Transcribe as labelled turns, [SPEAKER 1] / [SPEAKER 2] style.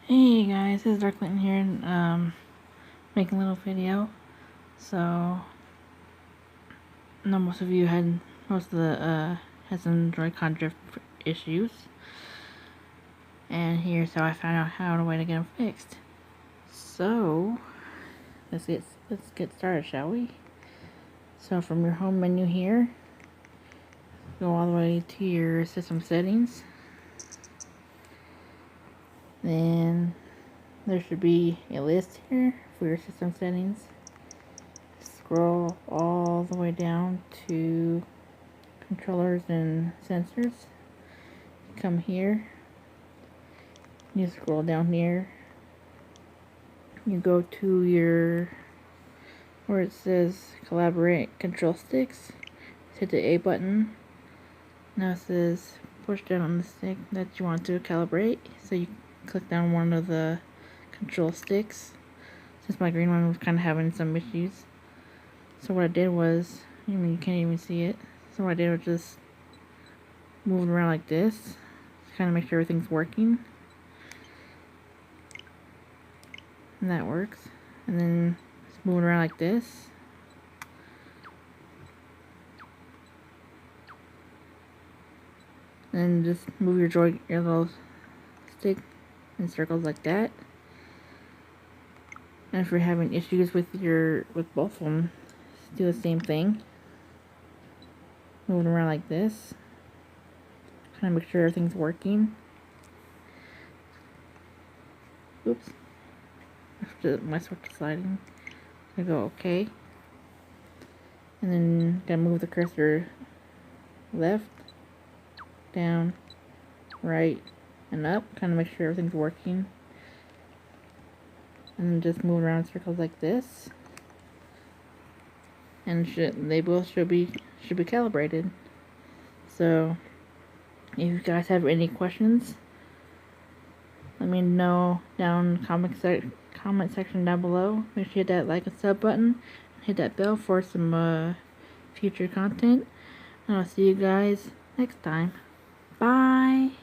[SPEAKER 1] Hey guys, this is Dark Clinton here, and making a little video. So, I know most of you had some Joy-Con drift issues, and here's how I found out how a way to get them fixed. So, let's get started, shall we? So, from your home menu here, go all the way to your system settings. Then there should be a list here for your system settings. Scroll all the way down to controllers and sensors. Come here. You scroll down here. You go to your where it says collaborate control sticks. Hit the A button. Now it says push down on the stick that you want to calibrate. So you click down one of the control sticks. Since my green one was kind of having some issues. So what I did was, you can't even see it. So what I did was just move it around like this. To kind of make sure everything's working. And that works. And then just move it around like this. And just move your little stick in circles like that. And if you're having issues with both of them, do the same thing. Move it around like this. Kind of make sure everything's working. Oops. My switch is sliding. I go okay. And then gotta move the cursor left, down, right, and up. Kind of make sure everything's working. And then just move around in circles like this. And they both should be calibrated. So if you guys have any questions, let me know down in the comment section down below. Make sure you hit that like and sub button. Hit that bell for some future content. And I'll see you guys next time. Bye!